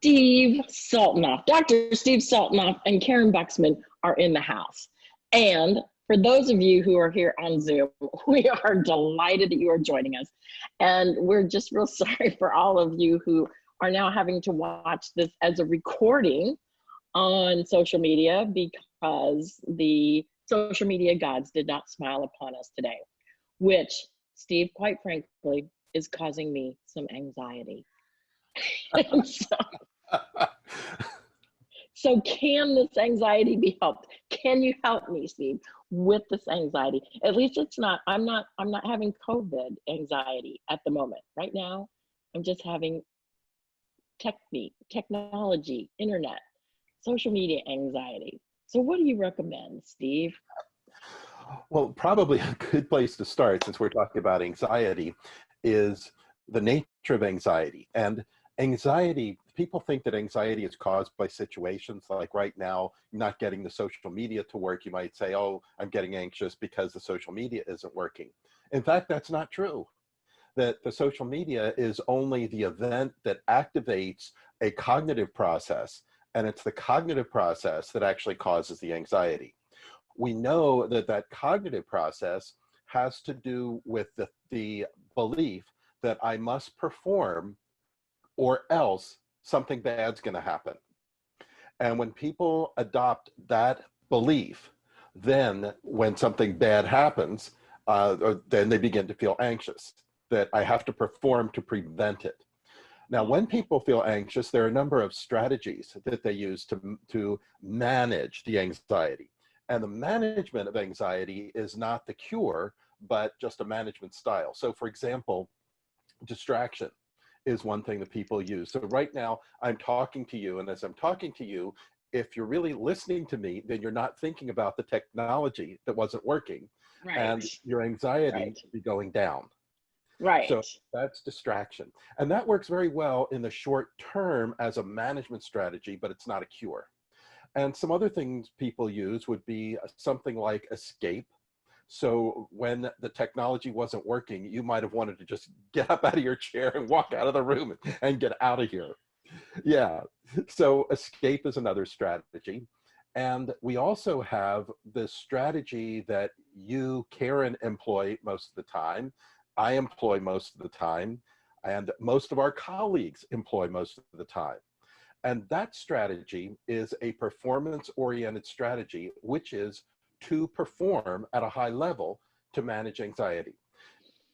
Steve Sultanoff, Dr. Steve Sultanoff and Karyn Buxman are in the house. And for those of you who are here on Zoom, we are delighted that you are joining us. And we're just real sorry for all of you who are now having to watch this as a recording on social media because the social media gods did not smile upon us today, which, Steve, quite frankly, is causing me some anxiety. So can this anxiety be helped? Can you help me, Steve, with this anxiety? At least it's not, I'm not having COVID anxiety at the moment. Right now, I'm just having technology, internet, social media anxiety. So what do you recommend, Steve? Well, probably a good place to start, since we're talking about anxiety, is the nature of anxiety. And anxiety, people think that anxiety is caused by situations like right now, not getting the social media to work. You might say, oh, I'm getting anxious because the social media isn't working. In fact, that's not true. That the social media is only the event that activates a cognitive process, and it's the cognitive process that actually causes the anxiety. We know that that cognitive process has to do with the belief that I must perform or else something bad's going to happen. And when people adopt that belief, then when something bad happens, then they begin to feel anxious, that I have to perform to prevent it. Now, when people feel anxious, there are a number of strategies that they use to manage the anxiety. And the management of anxiety is not the cure, but just a management style. So for example, distraction is one thing that people use. So right now I'm talking to you, and as I'm talking to you, if you're really listening to me, then you're not thinking about the technology that wasn't working, Right. And your anxiety will be going down. Right. So that's distraction. And that works very well in the short term as a management strategy, but it's not a cure. And some other things people use would be something like escape. So when the technology wasn't working, you might have wanted to just get up out of your chair and walk out of the room and get out of here. Yeah, so escape is another strategy. And we also have the strategy that you, Karyn, employ most of the time. I employ most of the time, and most of our colleagues employ most of the time. And that strategy is a performance-oriented strategy, which is to perform at a high level to manage anxiety.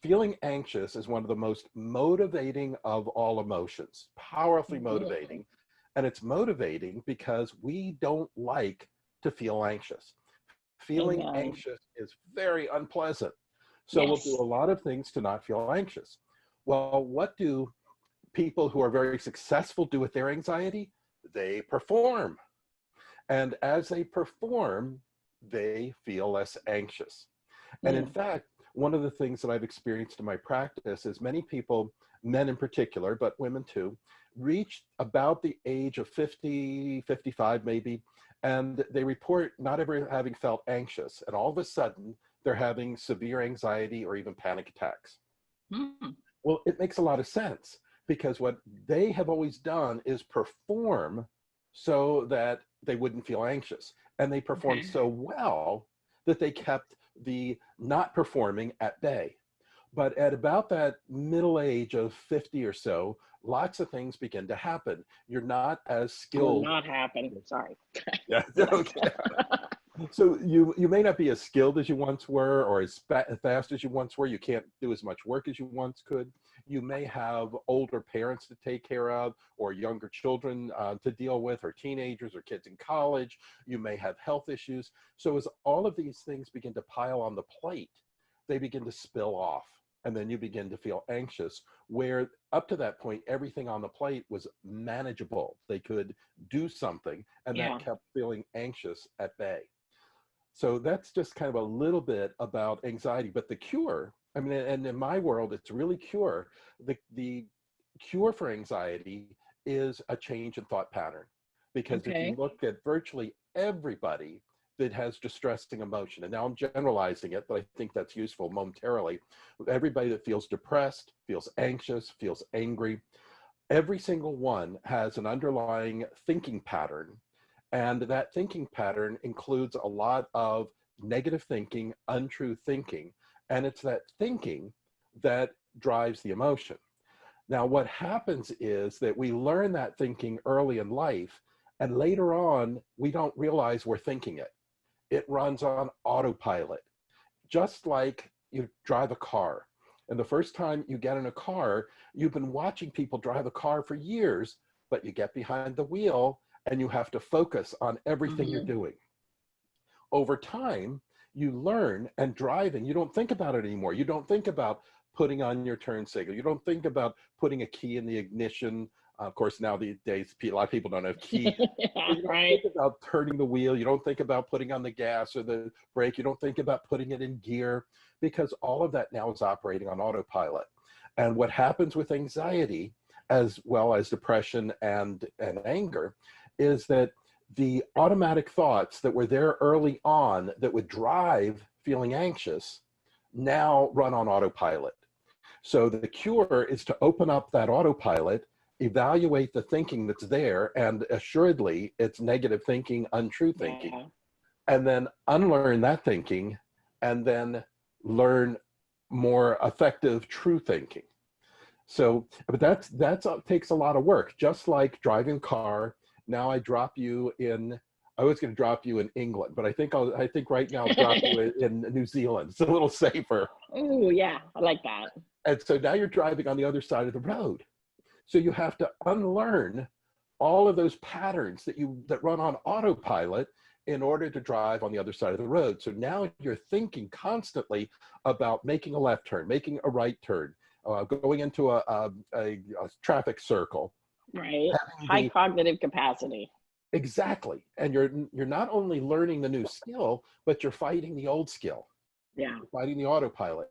Feeling anxious is one of the most motivating of all emotions, powerfully motivating. And it's motivating because we don't like to feel anxious. Feeling anxious is very unpleasant. So we'll do a lot of things to not feel anxious. Well, what do people who are very successful do with their anxiety? They perform. And as they perform, they feel less anxious. And in fact, one of the things that I've experienced in my practice is many people, men in particular, but women too, reach about the age of 50, 55 maybe, and they report not ever having felt anxious. And all of a sudden, they're having severe anxiety or even panic attacks. Well, it makes a lot of sense, because what they have always done is perform so that they wouldn't feel anxious. And they performed so well that they kept the not performing at bay. But at about that middle age of 50 or so, lots of things begin to happen. You're not as skilled. Not happen, sorry. Yeah, okay. So you may not be as skilled as you once were, or as fast as you once were. You can't do as much work as you once could. You may have older parents to take care of, or younger children to deal with, or teenagers, or kids in college. You may have health issues. So as all of these things begin to pile on the plate, they begin to spill off. And then you begin to feel anxious, where up to that point, everything on the plate was manageable. They could do something, and that kept feeling anxious at bay. So that's just kind of a little bit about anxiety. But the cure, I mean, and in my world, it's really cure. The cure for anxiety is a change in thought pattern. Because if you look at virtually everybody that has distressing emotion, and now I'm generalizing it, but I think that's useful momentarily, everybody that feels depressed, feels anxious, feels angry, Every single one has an underlying thinking pattern, and that thinking pattern includes a lot of negative thinking, untrue thinking, and it's that thinking that drives the emotion. Now, what happens is that we learn that thinking early in life, and later on, we don't realize we're thinking it. It runs on autopilot, just like you drive a car. And the first time you get in a car, you've been watching people drive a car for years, but you get behind the wheel and you have to focus on everything you're doing. Over time, you learn, and driving, you don't think about it anymore. You don't think about putting on your turn signal. You don't think about putting a key in the ignition. Of course, nowadays, a lot of people don't have keys. Yeah, You don't right. think about turning the wheel. You don't think about putting on the gas or the brake. You don't think about putting it in gear, because all of that now is operating on autopilot. And what happens with anxiety, as well as depression and anger, is that the automatic thoughts that were there early on that would drive feeling anxious now run on autopilot. So the cure is to open up that autopilot, evaluate the thinking that's there, and assuredly it's negative thinking, untrue thinking, Yeah. and then unlearn that thinking, and then learn more effective true thinking. So, but that takes a lot of work. Just like driving a car. Now I drop you in. I was going to drop you in England, but I think right now I'll drop you in New Zealand. It's a little safer. Oh, yeah, I like that. And so now you're driving on the other side of the road. So you have to unlearn all of those patterns that run on autopilot in order to drive on the other side of the road. So now you're thinking constantly about making a left turn, making a right turn, going into a traffic circle. Right. High cognitive capacity. Exactly. And you're not only learning the new skill, but you're fighting the old skill. Yeah. You're fighting the autopilot.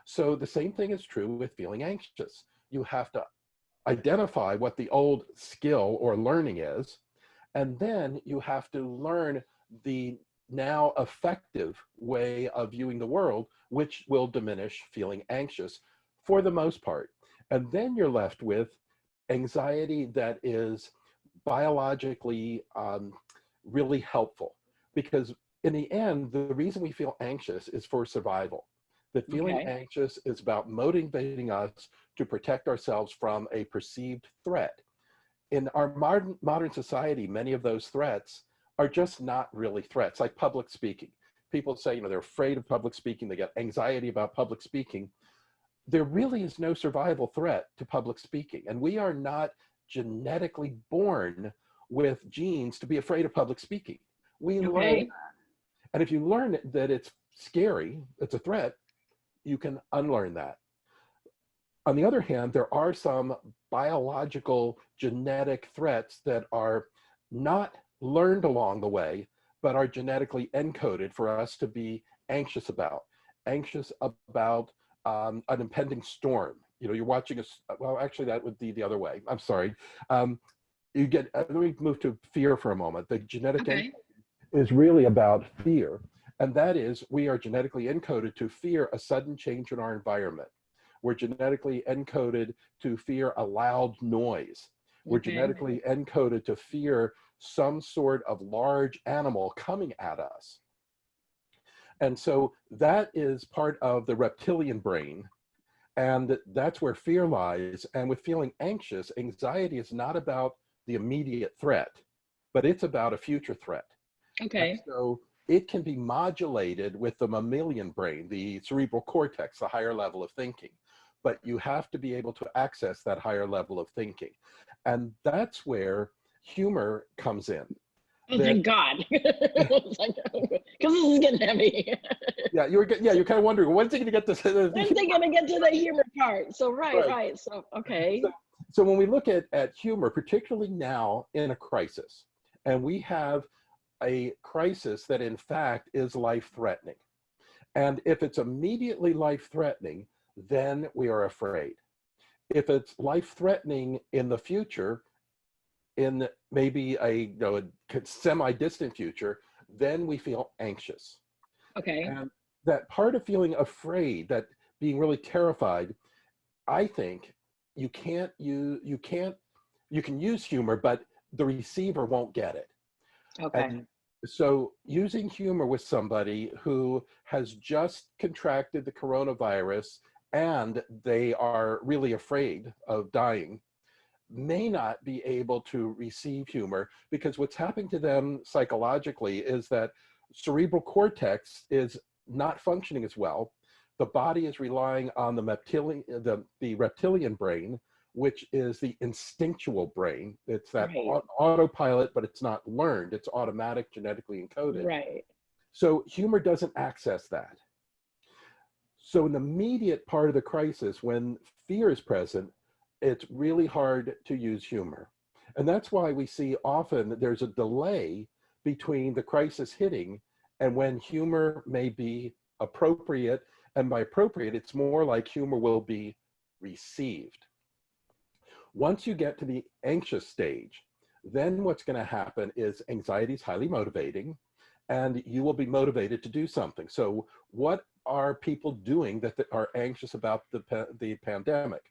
So the same thing is true with feeling anxious. You have to identify what the old skill or learning is, and then you have to learn the now effective way of viewing the world, which will diminish feeling anxious for the most part. And then you're left with anxiety that is biologically really helpful, because in the end, the reason we feel anxious is for survival. That feeling anxious is about motivating us to protect ourselves from a perceived threat. In our modern society, many of those threats are just not really threats, like public speaking. People say, they're afraid of public speaking, they get anxiety about public speaking. There really is no survival threat to public speaking. And we are not genetically born with genes to be afraid of public speaking. We learn that. And if you learn that it's scary, it's a threat, you can unlearn that. On the other hand, there are some biological genetic threats that are not learned along the way, but are genetically encoded for us to be anxious about. Anxious about an impending storm. You're watching well, actually that would be the other way. I'm sorry. Let me move to fear for a moment. The genetic encoding is really about fear. And that is, we are genetically encoded to fear a sudden change in our environment. We're genetically encoded to fear a loud noise. We're genetically encoded to fear some sort of large animal coming at us. And so that is part of the reptilian brain. And that's where fear lies. And with feeling anxious, anxiety is not about the immediate threat, but it's about a future threat. And so it can be modulated with the mammalian brain, the cerebral cortex, the higher level of thinking. But you have to be able to access that higher level of thinking. And that's where humor comes in. Oh, thank God. Because this is getting heavy. You're kind of wondering, when's he going to get to when's he going to get to the humor part? So, right. So, So when we look at humor, particularly now in a crisis, and we have a crisis that in fact is life-threatening. And if it's immediately life-threatening, then we are afraid. If it's life-threatening in the future, in maybe a semi-distant future, then we feel anxious. And that part of feeling afraid, that being really terrified, I think you can use humor, but the receiver won't get it. Okay. And so using humor with somebody who has just contracted the coronavirus and they are really afraid of dying may not be able to receive humor, because what's happening to them psychologically is that cerebral cortex is not functioning as well. The body is relying on the reptilian brain, which is the instinctual brain. It's that Right. autopilot, but it's not learned. It's automatic, genetically encoded. Right. So humor doesn't access that. So in the immediate part of the crisis, when fear is present, it's really hard to use humor. And that's why we see often that there's a delay between the crisis hitting and when humor may be appropriate. And by appropriate, it's more like humor will be received. Once you get to the anxious stage, then what's going to happen is anxiety is highly motivating and you will be motivated to do something. So what are people doing that are anxious about the pandemic?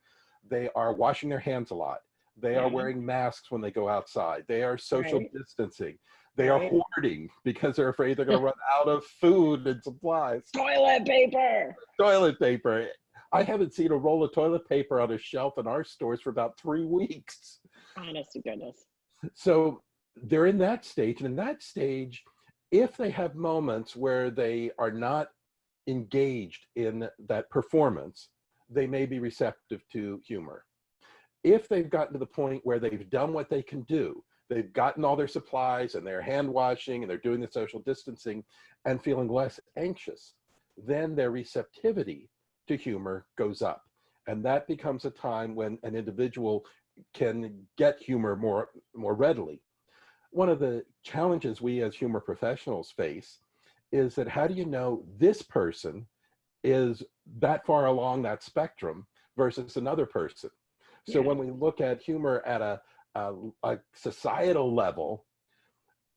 They are washing their hands a lot. They are Yeah. wearing masks when they go outside. They are social Right. distancing. They are Right. hoarding because they're afraid they're going to run out of food and supplies. Toilet paper. Toilet paper. I haven't seen a roll of toilet paper on a shelf in our stores for about 3 weeks. Honest to goodness. So they're in that stage. And in that stage, if they have moments where they are not engaged in that performance, they may be receptive to humor. If they've gotten to the point where they've done what they can do, they've gotten all their supplies and they're hand washing and they're doing the social distancing and feeling less anxious, then their receptivity to humor goes up. And that becomes a time when an individual can get humor more readily. One of the challenges we as humor professionals face is that how do you know this person is that far along that spectrum versus another person? So Yeah. when we look at humor at a societal level,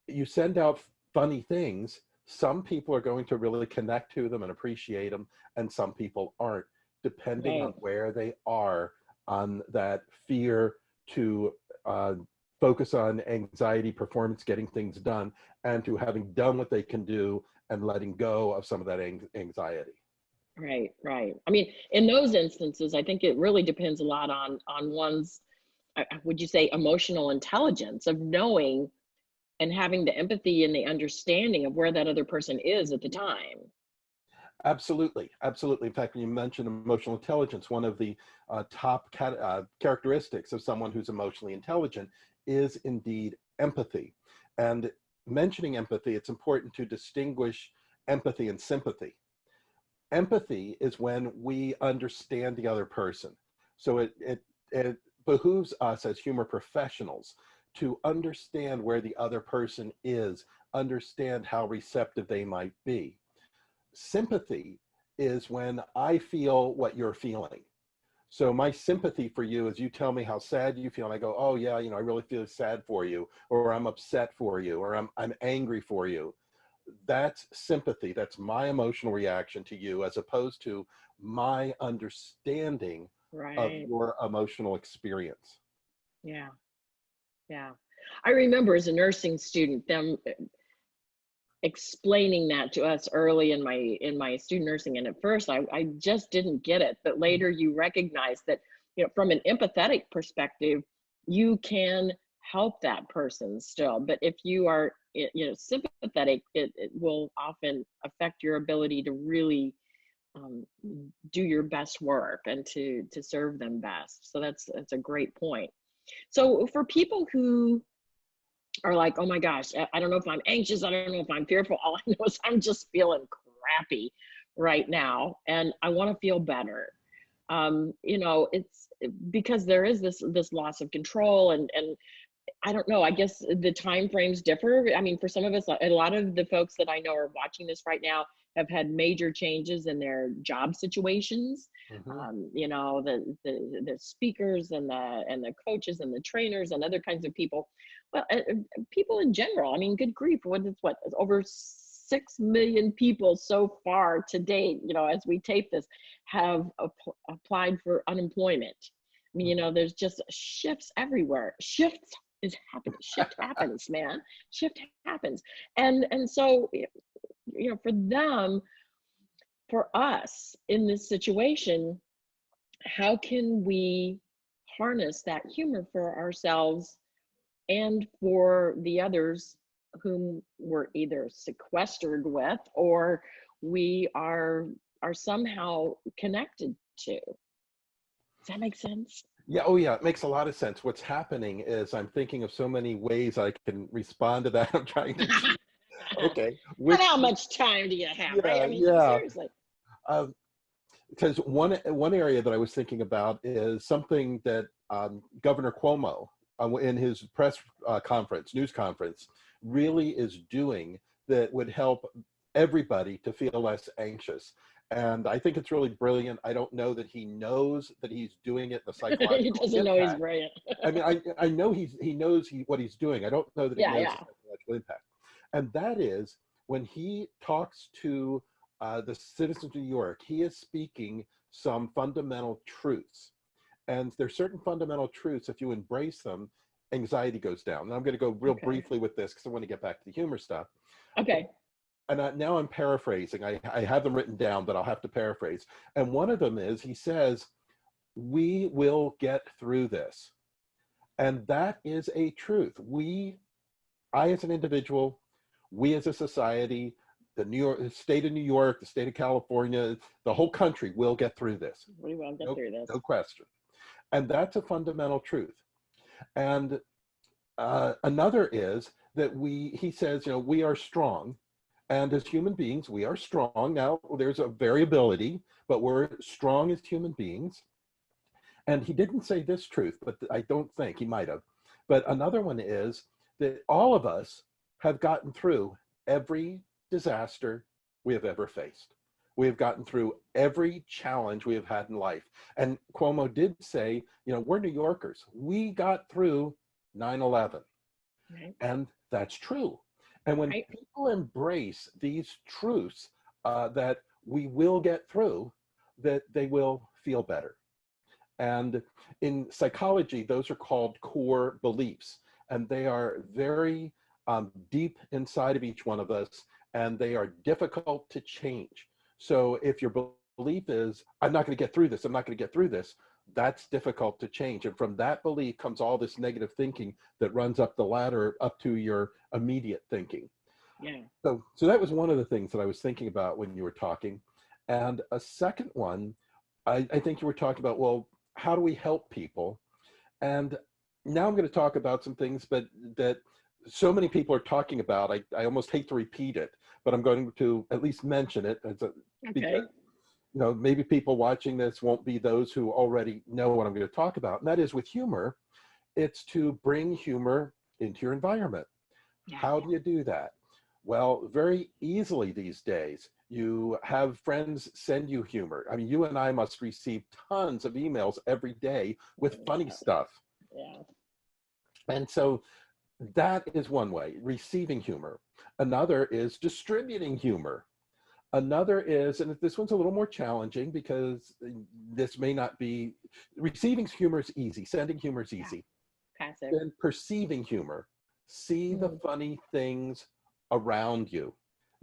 you send out funny things, some people are going to really connect to them and appreciate them, and some people aren't, depending on Right. where they are on that fear to focus on anxiety, performance, getting things done, and to having done what they can do and letting go of some of that anxiety. Right. Right. I mean, in those instances, I think it really depends a lot on one's, would you say, emotional intelligence of knowing and having the empathy and the understanding of where that other person is at the time. Absolutely, absolutely. In fact, when you mentioned emotional intelligence, one of the top characteristics of someone who's emotionally intelligent is indeed empathy. And mentioning empathy, it's important to distinguish empathy and sympathy. Empathy is when we understand the other person. So it behooves us as humor professionals to understand where the other person is, understand how receptive they might be. Sympathy is when I feel what you're feeling. So my sympathy for you is you tell me how sad you feel, and I go, oh yeah, I really feel sad for you, or I'm upset for you, or I'm angry for you. That's sympathy. That's my emotional reaction to you, as opposed to my understanding of Right. your emotional experience. Yeah. Yeah. I remember as a nursing student, them explaining that to us early in my student nursing, and at first I just didn't get it, but later you recognize that, from an empathetic perspective, you can help that person still, but if you are sympathetic, it will often affect your ability to really do your best work and to serve them best. So that's a great point. So for people who are like, oh my gosh, I don't know if I'm anxious, I don't know if I'm fearful, all I know is I'm just feeling crappy right now and I want to feel better. It's because there is this loss of control, and I don't know, I guess the time frames differ. I mean, for some of us, a lot of the folks that I know are watching this right now have had major changes in their job situations. Mm-hmm. The speakers and the coaches and the trainers and other kinds of people. Well, people in general. I mean, good grief, what over 6 million people so far to date, as we tape this, have applied for unemployment. You know, there's just shifts everywhere. Shifts is happening. Shift happens, man. Shift happens. And so, you know, for them, for us in this situation, how can we harness that humor for ourselves and for the others whom we're either sequestered with or we are somehow connected to? Does that make sense? Yeah, oh yeah, it makes a lot of sense. What's happening is I'm thinking of so many ways I can respond to that. I'm trying to, okay, And which, how much time do you have, right? yeah, I mean, yeah. seriously. Because one area that I was thinking about is something that Governor Cuomo, in his press conference, news conference, really is doing that would help everybody to feel less anxious. And I think it's really brilliant. I don't know that he knows that he's doing it, the He psychological doesn't know he's impact. brilliant. I mean, I know he knows what he's doing. I don't know that he Yeah, knows yeah. the psychological impact. And that is when he talks to the citizens of New York, he is speaking some fundamental truths. And there's certain fundamental truths, if you embrace them, anxiety goes down. And I'm going to go real Okay. briefly with this because I want to get back to the humor stuff. Okay. And now I'm paraphrasing. I have them written down, but I'll have to paraphrase. And one of them is, he says, we will get through this. And that is a truth. I as an individual, we as a society, the state of New York, the state of California, the whole country will get through this. We will get through this. No question. And that's a fundamental truth. And another is that he says, you know, we are strong. And as human beings, we are strong. Now, there's a variability, but we're strong as human beings. And he didn't say this truth, but I don't think he might have. But another one is that all of us have gotten through every disaster we have ever faced. We have gotten through every challenge we have had in life. And Cuomo did say, you know, we're New Yorkers. We got through 9/11. Right. And that's true. And when people embrace these truths that we will get through, that they will feel better. And in psychology, those are called core beliefs. And they are very deep inside of each one of us, and they are difficult to change. So if your belief is, I'm not going to get through this, I'm not going to get through this, that's difficult to change. And from that belief comes all this negative thinking that runs up the ladder up to your immediate thinking. Yeah. So that was one of the things that I was thinking about when you were talking. And a second one, I think you were talking about, well, how do we help people? And now I'm going to talk about some things, but that so many people are talking about. I almost hate to repeat it, but I'm going to at least mention it because, you know, maybe people watching this won't be those who already know what I'm going to talk about. And that is with humor, it's to bring humor into your environment. Yeah. How do you do that? Well, very easily these days. You have friends send you humor. I mean, you and I must receive tons of emails every day with funny stuff. Yeah. And so that is one way, receiving humor. Another is distributing humor. Another is, and this one's a little more challenging because this may not be, receiving humor is easy, sending humor is easy. Passive. Then perceiving humor, see the funny things around you.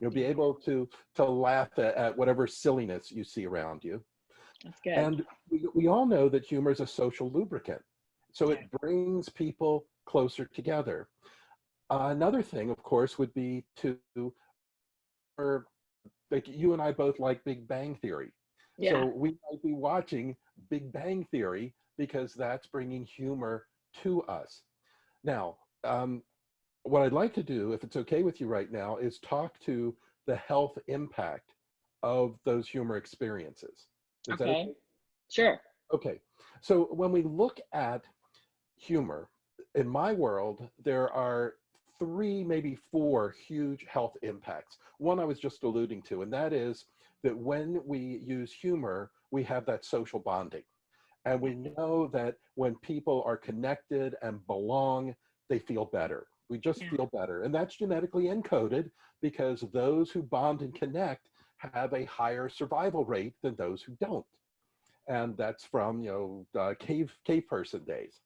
You'll be able to laugh at whatever silliness you see around you. That's good. And we all know that humor is a social lubricant. So it brings people closer together. Another thing, of course, would be like you and I both like Big Bang Theory. Yeah. So we might be watching Big Bang Theory because that's bringing humor to us. Now, what I'd like to do, if it's okay with you right now, is talk to the health impact of those humor experiences. Is that okay? Sure. Okay. So when we look at humor, in my world, there are 3, maybe 4 huge health impacts. One I was just alluding to, and that is that when we use humor, we have that social bonding. And we know that when people are connected and belong, they feel better. We just feel better. And that's genetically encoded because those who bond and connect have a higher survival rate than those who don't. And that's from, cave person days.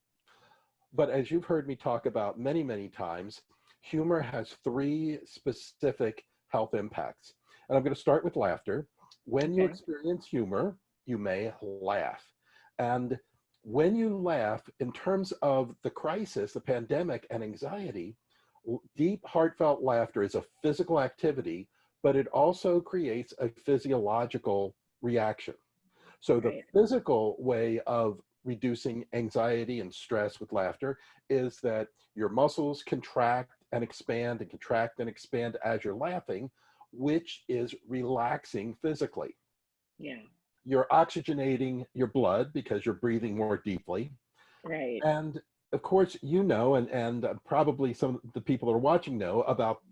But as you've heard me talk about many, many times, humor has three specific health impacts. And I'm going to start with laughter. When you Okay. experience humor, you may laugh. And when you laugh, in terms of the crisis, the pandemic, and anxiety, deep, heartfelt laughter is a physical activity, but it also creates a physiological reaction. So the Right. physical way of reducing anxiety and stress with laughter is that your muscles contract and expand and contract and expand as you're laughing, which is relaxing physically. Yeah. You're oxygenating your blood because you're breathing more deeply. Right. And of course, and probably some of the people that are watching know about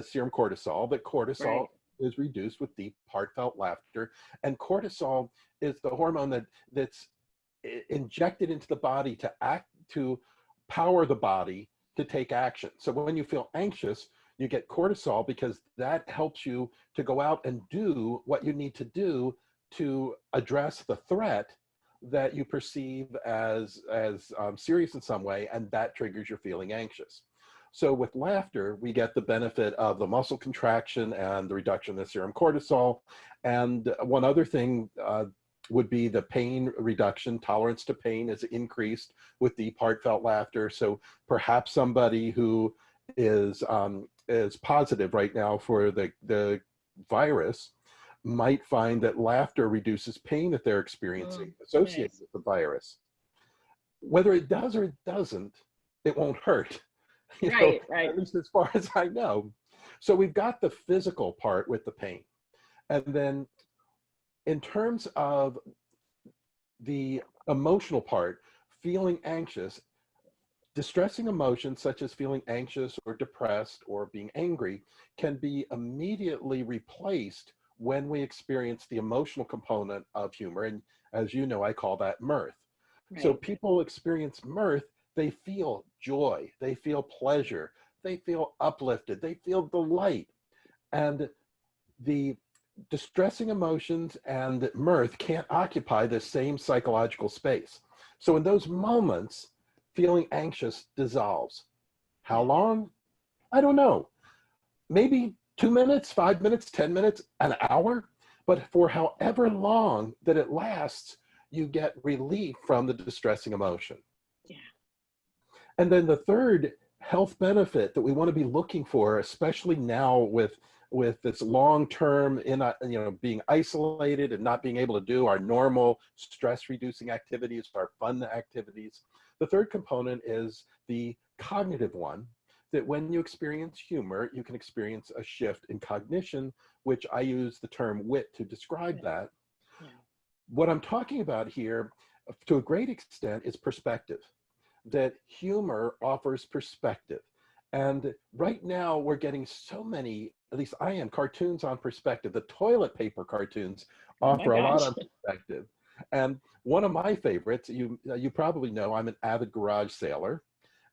serum cortisol, that cortisol Right. is reduced with deep, heartfelt laughter. And cortisol is the hormone that's injected into the body to power the body to take action. So when you feel anxious, you get cortisol because that helps you to go out and do what you need to do to address the threat that you perceive as serious in some way, and that triggers your feeling anxious. So with laughter, we get the benefit of the muscle contraction and the reduction of serum cortisol. And one other thing would be the pain reduction. Tolerance to pain is increased with deep, heartfelt laughter. So perhaps somebody who is positive right now for the virus might find that laughter reduces pain that they're experiencing associated Nice. with the virus. Whether it does or it doesn't, it won't hurt, Right. Right. at least as far as I know. So we've got the physical part with the pain. And then in terms of the emotional part, feeling anxious, distressing emotions such as feeling anxious or depressed or being angry can be immediately replaced when we experience the emotional component of humor. And as you know, I call that mirth. So Right. people experience mirth, they feel joy, they feel pleasure, they feel uplifted, they feel delight. And the distressing emotions and mirth can't occupy the same psychological space. So in those moments, feeling anxious dissolves. How Yeah. long? I don't know. Maybe 2 minutes, 5 minutes, 10 minutes, an hour. But for however long that it lasts, you get relief from the distressing emotion. Yeah. And then the third health benefit that we want to be looking for, especially now with this long-term being isolated and not being able to do our normal stress reducing activities, our fun activities. The third component is the cognitive one, that when you experience humor, you can experience a shift in cognition, which I use the term wit to describe that. Yeah. What I'm talking about here, to a great extent, is perspective, that humor offers perspective. And right now we're getting so many, at least I am, cartoons on perspective. The toilet paper cartoons Oh my offer a lot gosh. on perspective. And one of my favorites, you probably know, I'm an avid garage sailor.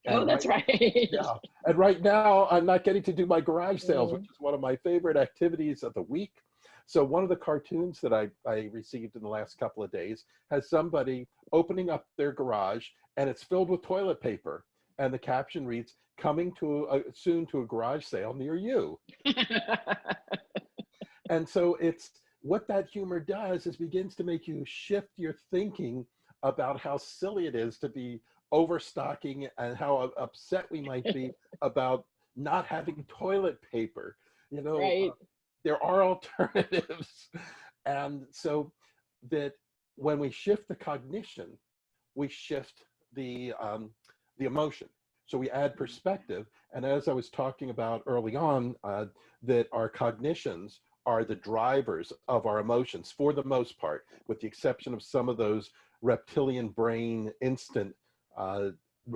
Oh, And that's right. yeah, and right now I'm not getting to do my garage sales, which Mhm. is one of my favorite activities of the week. So one of the cartoons that I received in the last couple of days has somebody opening up their garage and it's filled with toilet paper. And the caption reads, coming soon to a garage sale near you. And so it's what that humor does is begins to make you shift your thinking about how silly it is to be overstocking and how upset we might be about not having toilet paper. You know, Right. there are alternatives. And so that when we shift the cognition, we shift the emotion. So we add perspective. And as I was talking about early on, that our cognitions are the drivers of our emotions for the most part, with the exception of some of those reptilian brain instant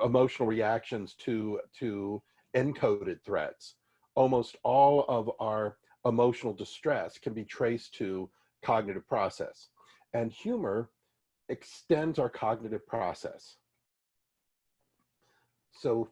emotional reactions to encoded threats. Almost all of our emotional distress can be traced to cognitive process. And humor extends our cognitive process. So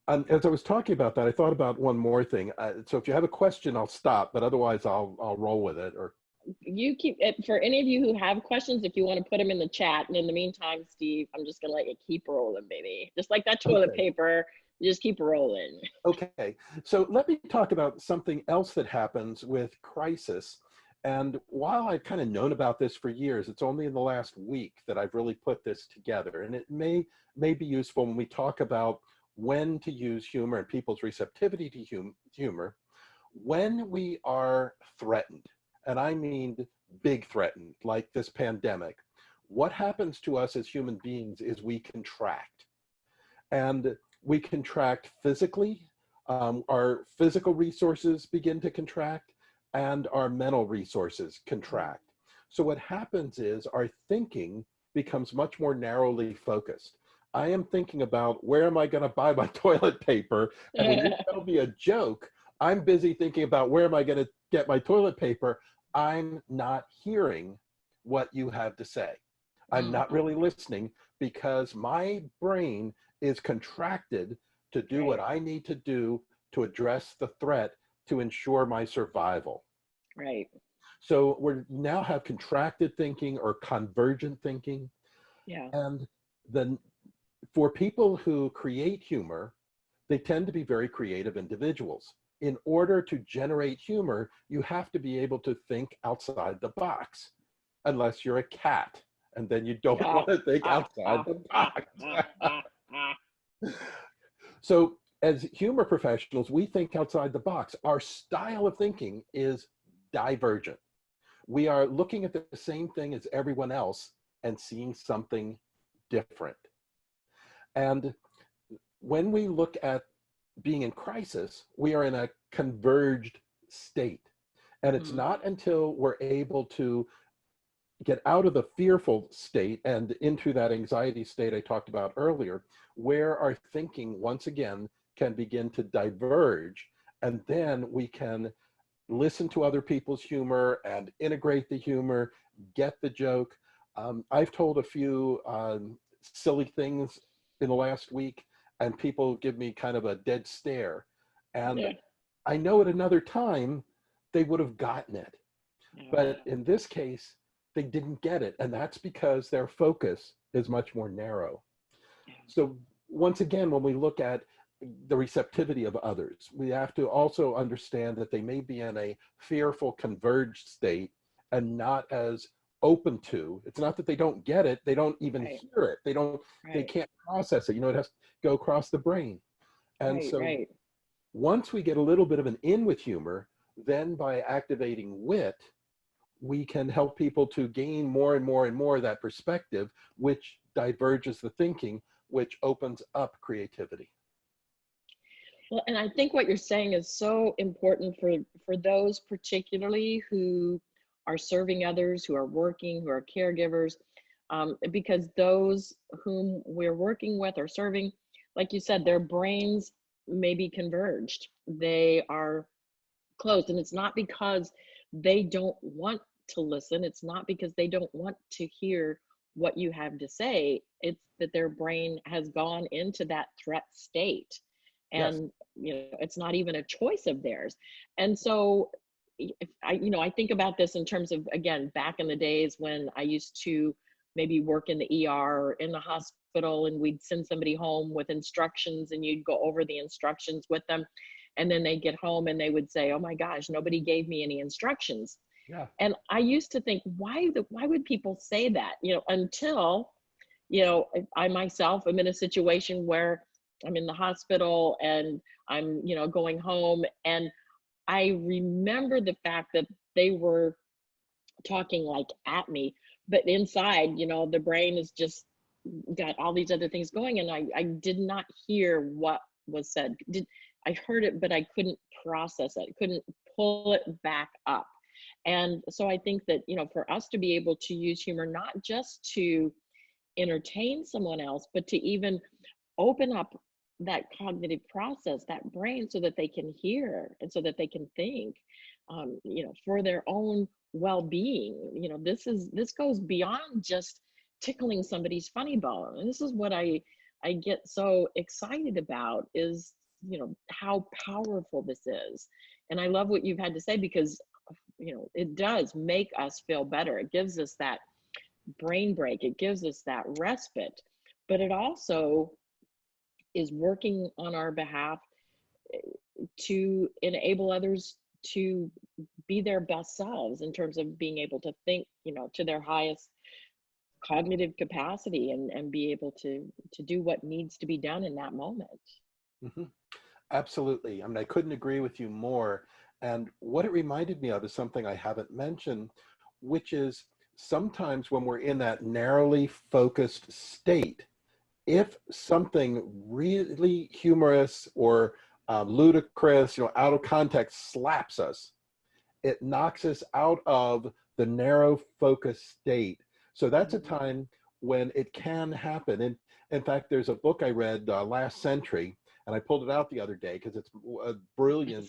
as I was talking about that, I thought about one more thing. So if you have a question, I'll stop, but otherwise I'll roll with it. Or you keep it for any of you who have questions, if you want to put them in the chat. And in the meantime, Steve, I'm just going to let you keep rolling, baby. Just like that toilet Okay. paper, you just keep rolling. Okay, so let me talk about something else that happens with crisis. And while I've kind of known about this for years, it's only in the last week that I've really put this together. And it may be useful when we talk about when to use humor and people's receptivity to humor when we are threatened. And I mean big threatened, like this pandemic. What happens to us as human beings is we contract. And we contract physically. Our physical resources begin to contract, and our mental resources contract. So what happens is our thinking becomes much more narrowly focused. I am thinking about, where am I going to buy my toilet paper? And when you tell me a joke, I'm busy thinking about, where am I going to get my toilet paper? I'm not hearing what you have to say. I'm not really listening, because my brain is contracted to do what I need to do to address the threat to ensure my survival. Right. So we now have contracted thinking or convergent thinking. Yeah. And then for people who create humor, they tend to be very creative individuals. In order to generate humor, you have to be able to think outside the box, unless you're a cat. And then you don't want to think outside the box. So as humor professionals, we think outside the box. Our style of thinking is divergent. We are looking at the same thing as everyone else and seeing something different. And when we look at being in crisis, we are in a converged state. And it's not until we're able to get out of the fearful state and into that anxiety state I talked about earlier, where our thinking once again can begin to diverge, and then we can listen to other people's humor and integrate the humor, get the joke. I've told a few silly things in the last week, and people give me kind of a dead stare. And I know at another time they would have gotten it. But in this case, they didn't get it. And that's because their focus is much more narrow. So once again, when we look at the receptivity of others, we have to also understand that they may be in a fearful converged state and not as open to. It's not that they don't get it, they don't even hear it. They can't process it. You know, it has to go across the brain. And so once we get a little bit of an in with humor, then by activating wit, we can help people to gain more and more and more of that perspective, which diverges the thinking, which opens up creativity. Well, and I think what you're saying is so important for those particularly who are serving others, who are working, who are caregivers, because those whom we're working with or serving, like you said, their brains may be converged. They are closed, and it's not because they don't want to listen. It's not because they don't want to hear what you have to say. It's that their brain has gone into that threat state. And you know, it's not even a choice of theirs. And so if I think about this in terms of, again, back in the days when I used to maybe work in the ER or in the hospital, and we'd send somebody home with instructions, and you'd go over the instructions with them, and then they'd get home and they would say, oh my gosh, nobody gave me any instructions. And I used to think, why would people say that? Until, I myself am in a situation where I'm in the hospital and I'm, going home, and I remember the fact that they were talking like at me, but inside, the brain is just got all these other things going, and I did not hear what was said. I heard it, but I couldn't process it, couldn't pull it back up. And so I think that, for us to be able to use humor, not just to entertain someone else, but to even open up that cognitive process, that brain, so that they can hear and so that they can think, for their own well-being. This goes beyond just tickling somebody's funny bone. And this is what I get so excited about, is, how powerful this is. And I love what you've had to say, because it does make us feel better. It gives us that brain break. It gives us that respite, but it also is working on our behalf to enable others to be their best selves in terms of being able to think, to their highest cognitive capacity, and be able to do what needs to be done in that moment. Mm-hmm. Absolutely. I mean, I couldn't agree with you more. And what it reminded me of is something I haven't mentioned, which is sometimes when we're in that narrowly focused state, if something really humorous or ludicrous, out of context slaps us, it knocks us out of the narrow focus state. So that's a time when it can happen. And in fact, there's a book I read last century, and I pulled it out the other day because it's a brilliant,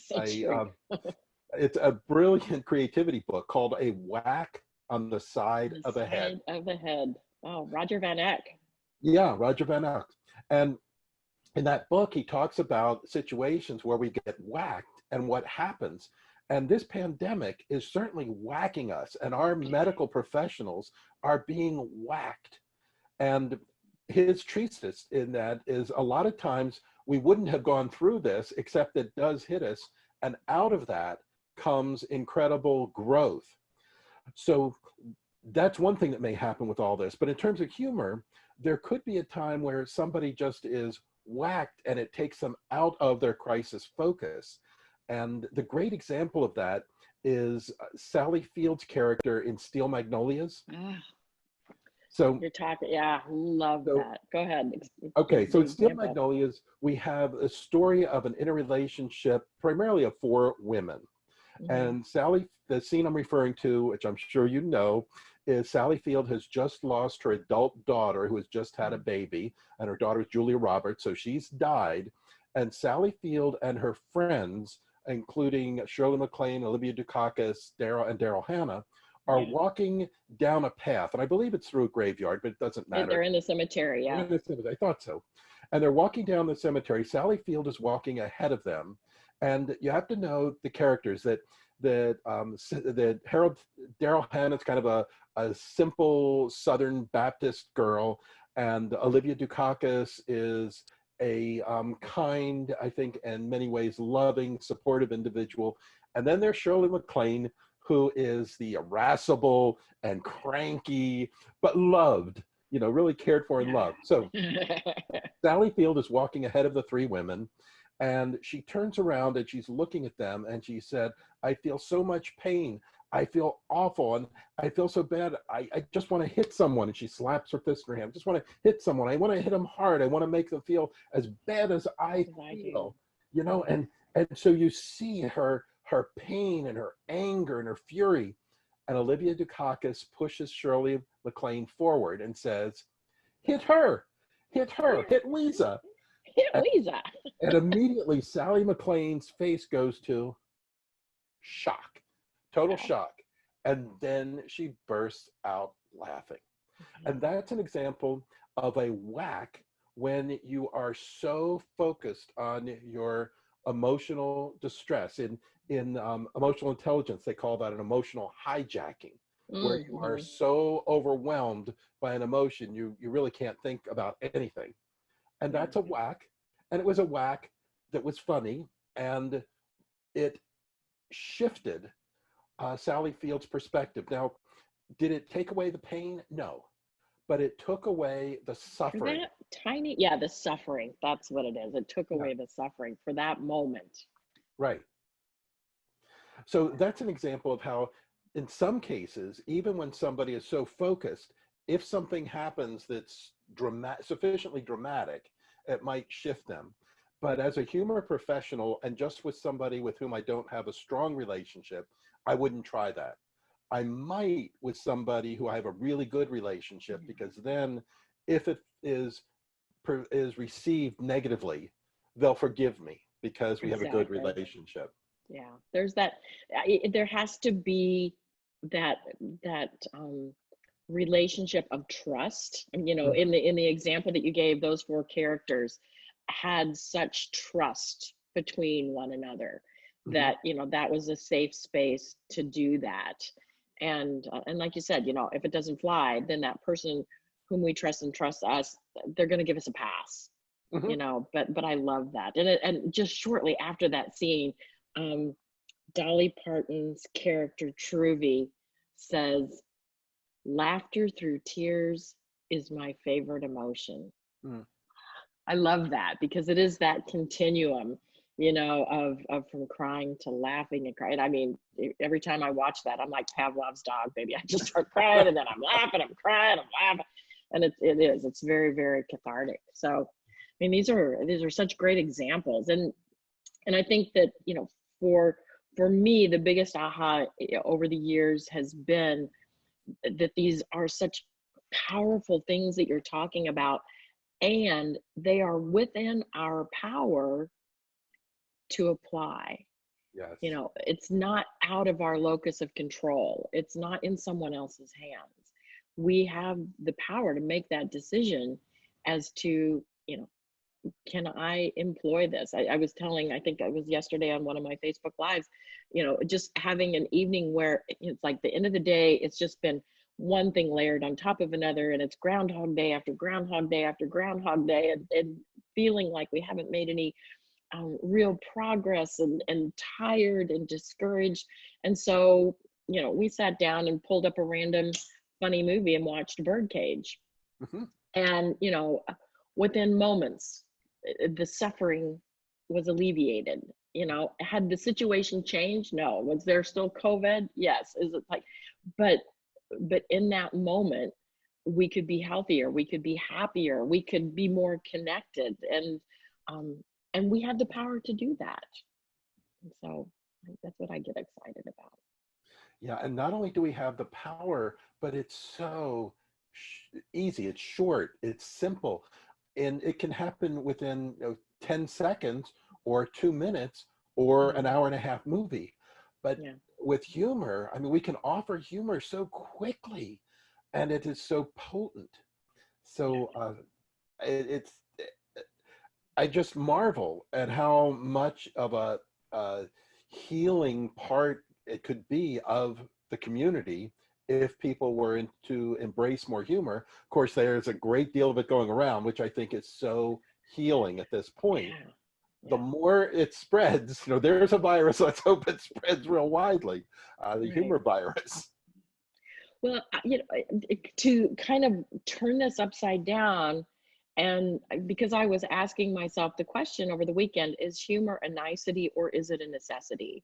it's a brilliant creativity book called A Whack on the Side of a Head. Of a Head. Oh, Roger Van Eck. Yeah, Roger Van Eck. And in that book, he talks about situations where we get whacked and what happens. And this pandemic is certainly whacking us, and our medical professionals are being whacked. And his treatise in that is a lot of times we wouldn't have gone through this, except it does hit us. And out of that comes incredible growth. So that's one thing that may happen with all this. But in terms of humor, there could be a time where somebody just is whacked and it takes them out of their crisis focus. And the great example of that is Sally Field's character in Steel Magnolias. So you're talking, love that. Go ahead. Okay, so in Steel Magnolias, we have a story of an interrelationship, primarily of 4 women. And Sally, the scene I'm referring to, which I'm sure you know, is Sally Field has just lost her adult daughter who has just had a baby, and her daughter is Julia Roberts, so she's died. And Sally Field and her friends, including Shirley MacLaine, Olivia Dukakis, Daryl Hannah, are walking down a path, and I believe it's through a graveyard, but it doesn't matter. They're in the cemetery, yeah. In the cemetery. I thought so. And they're walking down the cemetery. Sally Field is walking ahead of them, and you have to know the characters that Daryl Hannah is kind of a simple Southern Baptist girl, and Olivia Dukakis is a kind, I think, in many ways loving, supportive individual. And then there's Shirley MacLaine, who is the irascible and cranky, but loved, really cared for and loved. So Sally Field is walking ahead of the 3 women, and she turns around and she's looking at them and she said, I feel so much pain. I feel awful and I feel so bad. I just want to hit someone. And she slaps her fist in her hand. I just want to hit someone. I want to hit them hard. I want to make them feel as bad as I feel, and so you see her pain and her anger and her fury. And Olivia Dukakis pushes Shirley MacLaine forward and says, hit her, hit Lisa. Hit Lisa. And immediately Sally MacLaine's face goes to shock, total shock. And then she bursts out laughing. And that's an example of a whack when you are so focused on your emotional distress. In emotional intelligence, they call that an emotional hijacking, where you are so overwhelmed by an emotion, you really can't think about anything. And that's a whack. And it was a whack that was funny, and it shifted Sally Field's perspective. Now, did it take away the pain? No, but it took away the suffering. That tiny, the suffering. That's what it is. It took away the suffering for that moment. Right. So that's an example of how, in some cases, even when somebody is so focused, if something happens that's sufficiently dramatic, it might shift them. But as a humor professional, and just with somebody with whom I don't have a strong relationship, I wouldn't try that. I might with somebody who I have a really good relationship, because then if it is received negatively, they'll forgive me because we have a good relationship. Yeah, there's that. There has to be that relationship of trust. And, in the example that you gave, those 4 characters had such trust between one another Hmm. that, that was a safe space to do that. And like you said, if it doesn't fly, then that person whom we trust and trusts us, they're going to give us a pass, Hmm. but I love that. And just shortly after that scene, um, Dolly Parton's character Truvy says, "Laughter through tears is my favorite emotion." Mm. I love that because it is that continuum, of from crying to laughing and crying. I mean, every time I watch that, I'm like Pavlov's dog, baby. I just start crying and then I'm laughing, I'm crying, I'm laughing. And it's very, very cathartic. So, I mean, these are such great examples. And I think that, for for me, the biggest aha over the years has been that these are such powerful things that you're talking about, and they are within our power to apply. Yes. It's not out of our locus of control, it's not in someone else's hands. We have the power to make that decision as to, can I employ this? I was telling, I think it was yesterday on one of my Facebook Lives, just having an evening where it's like the end of the day, it's just been one thing layered on top of another, and it's Groundhog Day after Groundhog Day after Groundhog Day, and feeling like we haven't made any real progress, and tired and discouraged. And so, we sat down and pulled up a random funny movie and watched Birdcage. Hmm. And, within moments, the suffering was alleviated. Had the situation changed? No. Was there still COVID? Yes. Is it like, but in that moment, we could be healthier, we could be happier, we could be more connected, um, and we had the power to do that. And so that's what I get excited about. Yeah, and not only do we have the power, but it's so easy. It's short. It's simple, and it can happen within 10 seconds or 2 minutes or Yeah, an hour and a half movie. But yeah, with humor, I mean, we can offer humor so quickly, and it is so potent. yeah, So it's I just marvel at how much of a healing part it could be of the community if people were to embrace more humor. Of course, there's a great deal of it going around, which I think is so healing at this point. yeah, The yeah. more it spreads, there's a virus. Let's hope it spreads real widely. The Right. humor virus. Well, to kind of turn this upside down, and because I was asking myself the question over the weekend, is humor a nicety or is it a necessity?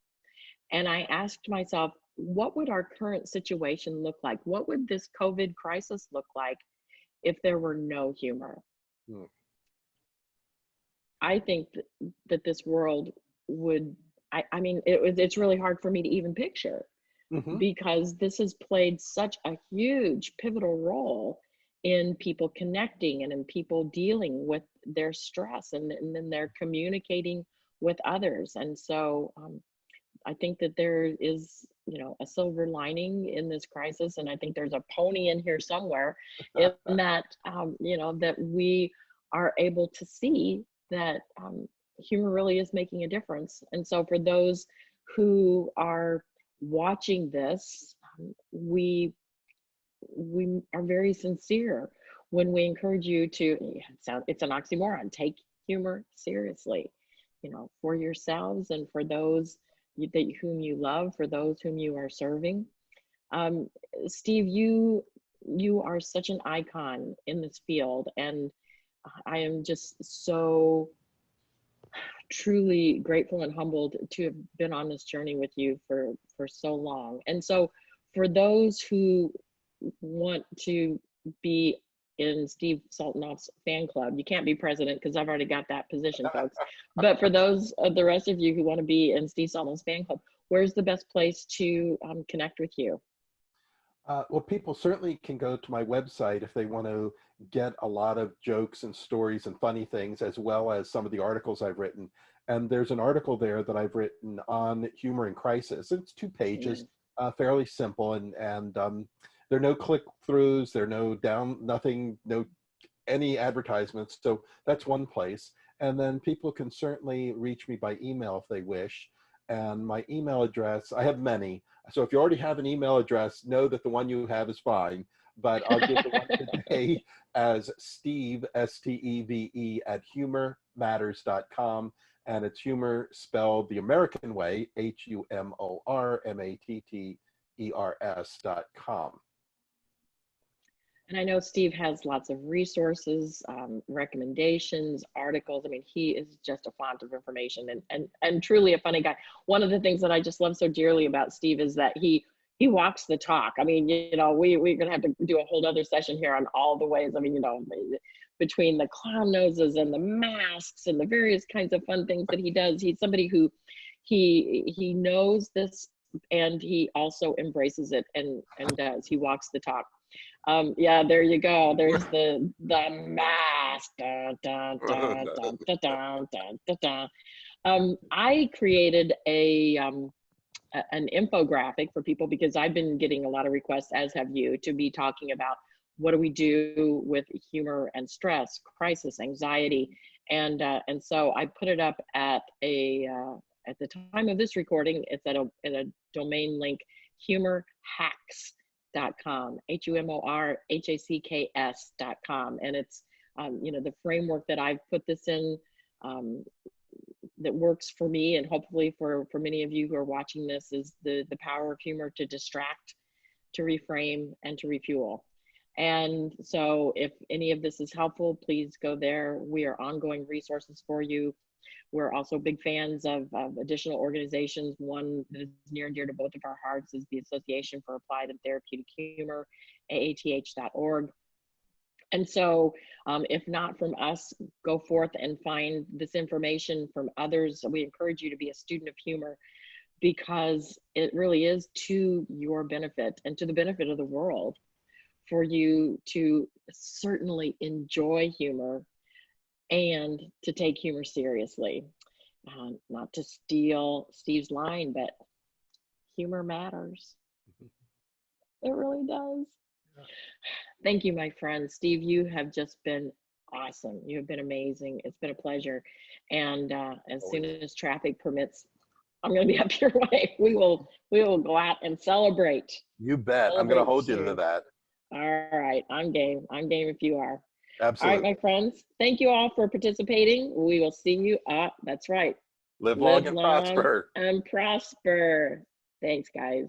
And I asked myself, what would our current situation look like? What would this COVID crisis look like if there were no humor? Mm. I think that this world would, I mean, it's really hard for me to even picture, Hmm. because this has played such a huge pivotal role in people connecting and in people dealing with their stress, and then they're communicating with others. And so I think that there is, a silver lining in this crisis. And I think there's a pony in here somewhere, in that, that we are able to see that humor really is making a difference. And so for those who are watching this, we are very sincere when we encourage you to, it's an oxymoron, take humor seriously, for yourselves and for those whom you love, for those whom you are serving. um, Steve, you are such an icon in this field, and I am just so truly grateful and humbled to have been on this journey with you for so long. And so for those who want to be in Steve Sultanoff's fan club, you can't be president because I've already got that position, folks. But for those of the rest of you who want to be in Steve Sultanoff's fan club, where's the best place to connect with you? Well, people certainly can go to my website if they want to get a lot of jokes and stories and funny things, as well as some of the articles I've written. And there's an article there that I've written on humor in crisis. It's 2 pages, Mm, fairly simple, and there are no click throughs, there are no nothing, no any advertisements. So that's one place. And then people can certainly reach me by email if they wish. And my email address, I have many. So if you already have an email address, know that the one you have is fine. But I'll give the one today as Steve, Steve, at humormatters.com. And it's humor spelled the American way, HUMORMATTERS.com. And I know Steve has lots of resources, recommendations, articles. I mean, he is just a font of information and truly a funny guy. One of the things that I just love so dearly about Steve is that he walks the talk. I mean, you know, we're going to have to do a whole other session here on all the ways. I mean, you know, between the clown noses and the masks and the various kinds of fun things that he does. He's somebody who he knows this, and he also embraces it and does. He walks the talk. Yeah, there you go. There's the mask. Dun, dun, dun, dun, dun, dun, dun, dun, dun. I created an infographic for people because I've been getting a lot of requests, as have you, to be talking about what do we do with humor and stress, crisis, anxiety, and so I put it up at at the time of this recording. It's at a domain link, humorhacks.com, HUMORHACKS.com, and it's you know, the framework that I've put this in that works for me, and hopefully for many of you who are watching this, is the power of humor to distract, to reframe, and to refuel. And so if any of this is helpful, please go there. We are ongoing resources for you. We're also big fans of additional organizations. One that is near and dear to both of our hearts is the Association for Applied and Therapeutic Humor, AATH.org. And so if not from us, go forth and find this information from others. We encourage you to be a student of humor, because it really is to your benefit and to the benefit of the world for you to certainly enjoy humor and to take humor seriously. Not to steal Steve's line, but humor matters. It really does. Thank you, my friend. Steve, you have just been awesome. You have been amazing. It's been a pleasure. And as soon as traffic permits, I'm going to be up your way. We will go out and celebrate. You bet. I'm going to hold you to that. All right. I'm game. I'm game if you are. Absolutely. All right, my friends. Thank you all for participating. We will see you. That's right. Live long and prosper. And prosper. Thanks, guys.